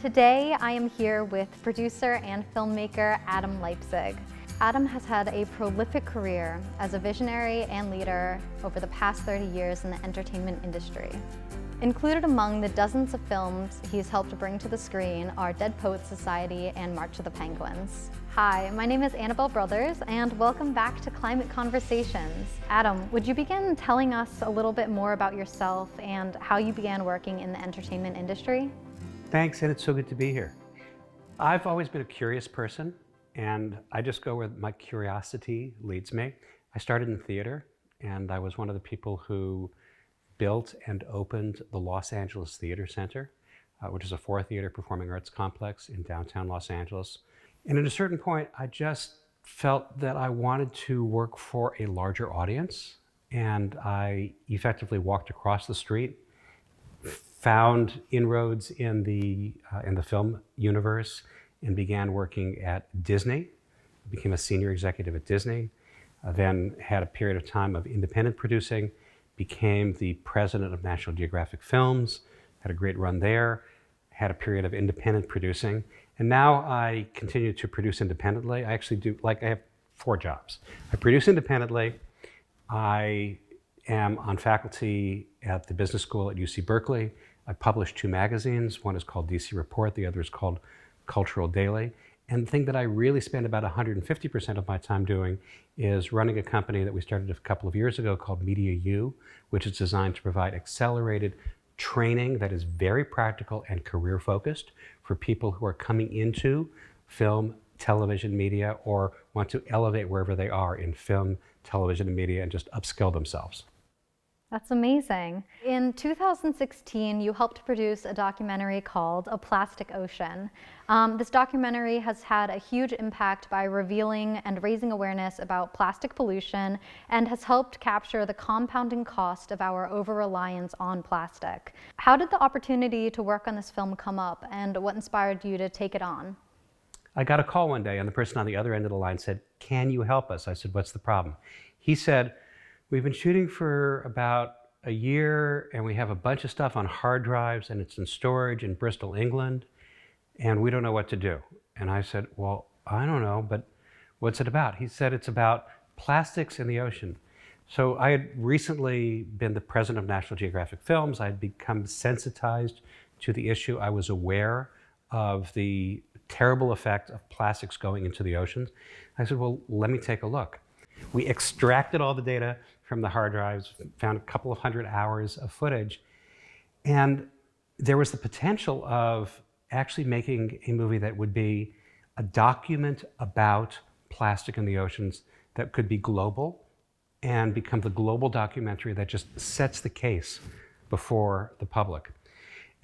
Today, I am here with producer and filmmaker Adam Leipzig. Adam has had a prolific career as a visionary and leader over the past 30 years in the entertainment industry. Included among the dozens of films he's helped bring to the screen are Dead Poets Society and March of the Penguins. Hi, my name is Annabelle Brothers, and welcome back to Climate Conversations. Adam, would you begin telling us a little bit more about yourself and how you began working in the entertainment industry? Thanks, and it's so good to be here. I've always been a curious person, and I just go where my curiosity leads me. I started in theater, and I was one of the people who built and opened the Los Angeles Theater Center, which is a 4-theater performing arts complex in downtown Los Angeles. And at a certain point, I just felt that I wanted to work for a larger audience, and I effectively walked across the street, found inroads in the film universe, and began working at Disney. I became a senior executive at Disney, then had a period of time of independent producing, became the president of National Geographic Films, had a great run there, had a period of independent producing, and now I continue to produce independently. I actually do, I have 4 jobs. I produce independently, I am on faculty at the business school at UC Berkeley. I publish 2 magazines. One is called DC Report, the other is called Cultural Daily. And the thing that I really spend about 150% of my time doing is running a company that we started a couple of years ago called Media U, which is designed to provide accelerated training that is very practical and career focused for people who are coming into film, television, media, or want to elevate wherever they are in film, television, and media and just upskill themselves. That's amazing. In 2016, you helped produce a documentary called A Plastic Ocean. This documentary has had a huge impact by revealing and raising awareness about plastic pollution and has helped capture the compounding cost of our over-reliance on plastic. How did the opportunity to work on this film come up, and what inspired you to take it on? I got a call one day, and the person on the other end of the line said, "Can you help us?" I said, "What's the problem?" He said, "We've been shooting for about a year, and we have a bunch of stuff on hard drives, and it's in storage in Bristol, England, and we don't know what to do." And I said, "Well, I don't know, but what's it about?" He said, "It's about plastics in the ocean." So I had recently been the president of National Geographic Films. I had become sensitized to the issue. I was aware of the terrible effect of plastics going into the oceans. I said, "Well, let me take a look." We extracted all the data from the hard drives, found a couple of 100 hours of footage, and there was the potential of actually making a movie that would be a document about plastic in the oceans that could be global and become the global documentary that just sets the case before the public.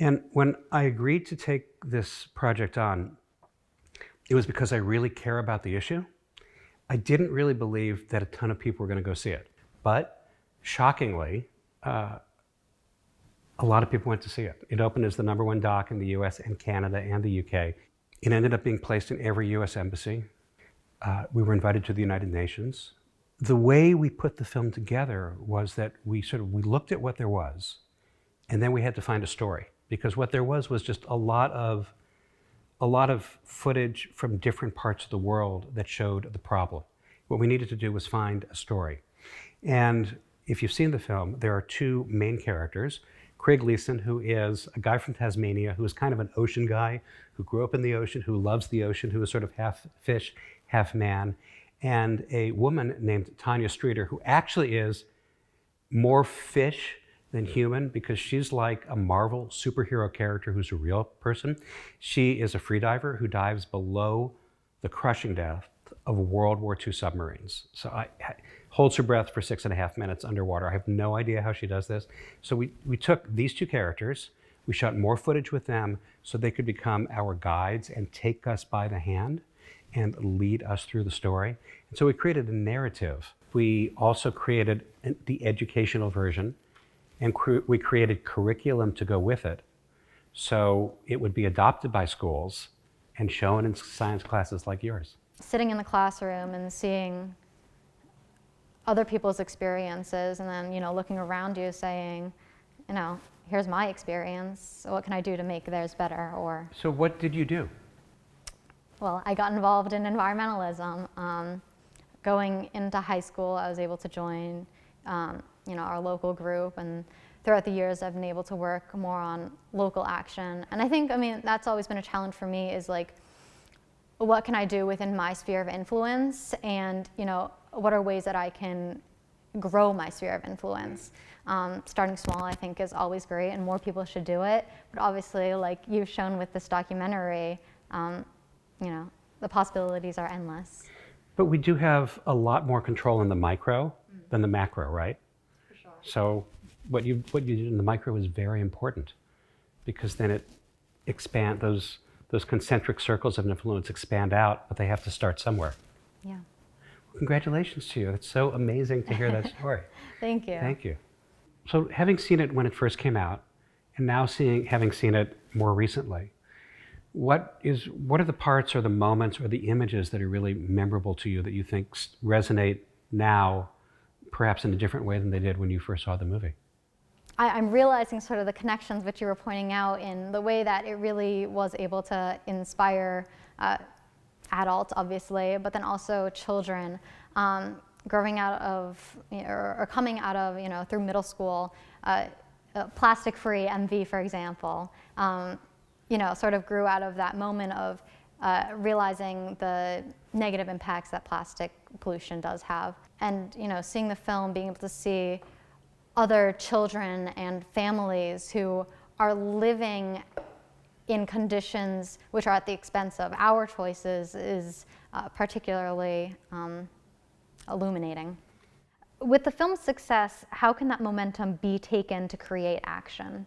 And when I agreed to take this project on, it was because I really care about the issue. I didn't really believe that a ton of people were going to go see it. But shockingly, a lot of people went to see it. It opened as the #1 doc in the US and Canada and the UK. It ended up being placed in every US embassy. We were invited to the United Nations. The way we put the film together was that we looked at what there was, and then we had to find a story. Because what there was just a lot of footage from different parts of the world that showed the problem. What we needed to do was find a story. And if you've seen the film, there are 2 main characters. Craig Leeson, who is a guy from Tasmania, who is kind of an ocean guy, who grew up in the ocean, who loves the ocean, who is sort of half fish, half man. And a woman named Tanya Streeter, who actually is more fish than human, because she's like a Marvel superhero character who's a real person. She is a freediver who dives below the crushing depth of World War II submarines. So holds her breath for 6.5 minutes underwater. I have no idea how she does this. So we took these 2 characters, we shot more footage with them so they could become our guides and take us by the hand and lead us through the story. And so we created a narrative. We also created the educational version, and we created curriculum to go with it. So it would be adopted by schools and shown in science classes like yours. Sitting in the classroom and seeing other people's experiences, and then, looking around you saying, here's my experience, what can I do to make theirs better? Or, So what did you do? well, I got involved in environmentalism. Going into high school, I was able to join our local group, and throughout the years I've been able to work more on local action. And I think, that's always been a challenge for me, is like, what can I do within my sphere of influence, and what are ways that I can grow my sphere of influence. Starting small, I think, is always great, and more people should do it. But obviously, like you've shown with this documentary, the possibilities are endless. But we do have a lot more control in the micro than the macro, right? For sure. So what you did in the micro is very important, because then it expand those concentric circles of influence expand out, but they have to start somewhere. Yeah. Congratulations to you. It's so amazing to hear that story. Thank you. Thank you. So having seen it when it first came out, and now having seen it more recently, what are the parts or the moments or the images that are really memorable to you that you think resonate now, perhaps in a different way than they did when you first saw the movie? I'm realizing sort of the connections which you were pointing out in the way that it really was able to inspire adults, obviously, but then also children growing out of, or coming out of, through middle school, plastic-free MV, for example, sort of grew out of that moment of realizing the negative impacts that plastic pollution does have. And, seeing the film, being able to see other children and families who are living in conditions which are at the expense of our choices is particularly illuminating. With the film's success, how can that momentum be taken to create action?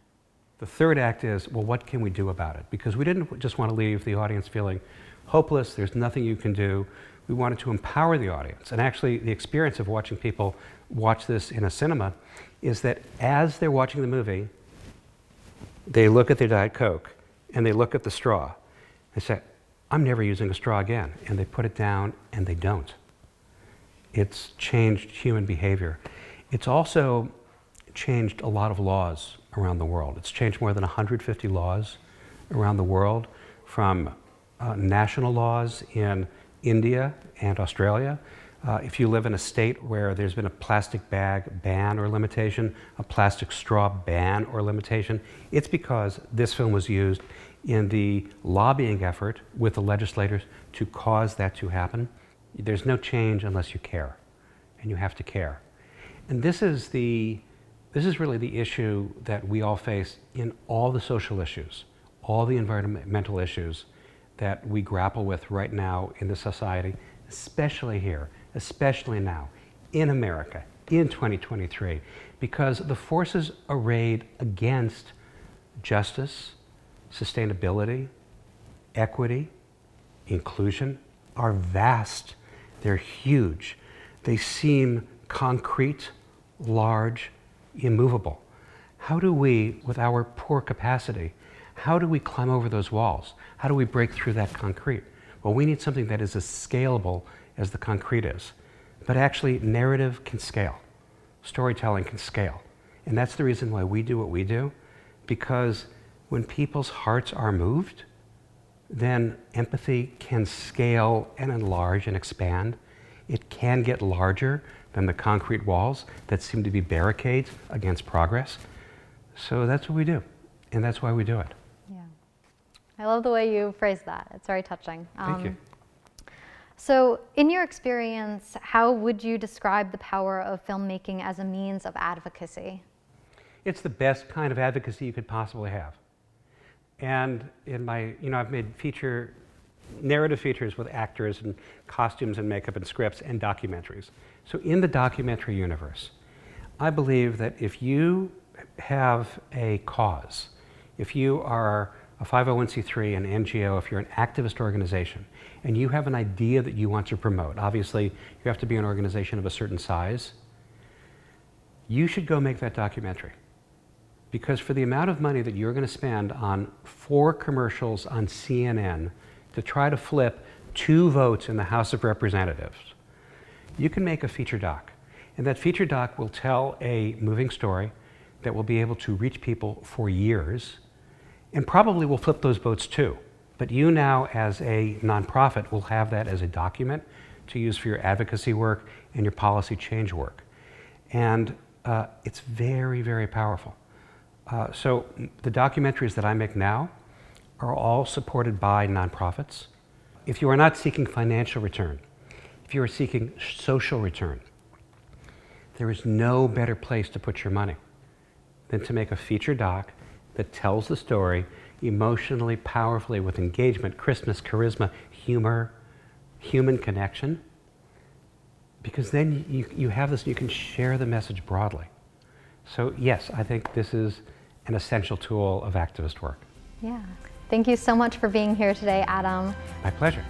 The third act is, well, what can we do about it? Because we didn't just want to leave the audience feeling hopeless, there's nothing you can do. We wanted to empower the audience. And actually, the experience of watching people watch this in a cinema is that as they're watching the movie, they look at their Diet Coke and they look at the straw. They say, I'm never using a straw again. And they put it down and they don't. It's changed human behavior. It's also changed a lot of laws around the world. It's changed more than 150 laws around the world, from national laws in India and Australia. If you live in a state where there's been a plastic bag ban or limitation, a plastic straw ban or limitation, it's because this film was used in the lobbying effort with the legislators to cause that to happen. There's no change unless you care, and you have to care. And this is really the issue that we all face in all the social issues, all the environmental issues that we grapple with right now in the society, especially here, especially now, in America, in 2023, because the forces arrayed against justice, sustainability, equity, inclusion are vast. They're huge. They seem concrete, large, immovable. How do we, with our poor capacity, how do we climb over those walls? How do we break through that concrete? Well, we need something that is as scalable as the concrete is. But actually, narrative can scale. Storytelling can scale. And that's the reason why we do what we do, because when people's hearts are moved, then empathy can scale and enlarge and expand. It can get larger than the concrete walls that seem to be barricades against progress. So that's what we do, and that's why we do it. Yeah. I love the way you phrase that. It's very touching. Thank you. So, in your experience, how would you describe the power of filmmaking as a means of advocacy? It's the best kind of advocacy you could possibly have. And in my, I've made narrative features with actors and costumes and makeup and scripts and documentaries. So in the documentary universe, I believe that if you have a cause, if you are a 501c3, an NGO, if you're an activist organization, and you have an idea that you want to promote, obviously you have to be an organization of a certain size, you should go make that documentary. Because for the amount of money that you're going to spend on 4 commercials on CNN to try to flip 2 votes in the House of Representatives, you can make a feature doc. And that feature doc will tell a moving story that will be able to reach people for years, and probably will flip those boats too. But you now, as a nonprofit, will have that as a document to use for your advocacy work and your policy change work. And it's very, very powerful. So the documentaries that I make now are all supported by nonprofits. If you are not seeking financial return, if you are seeking social return, there is no better place to put your money than to make a feature doc that tells the story emotionally, powerfully, with engagement, Christmas, charisma, humor, human connection. Because then you have this, you can share the message broadly. So yes, I think this is an essential tool of activist work. Yeah. Thank you so much for being here today, Adam. My pleasure.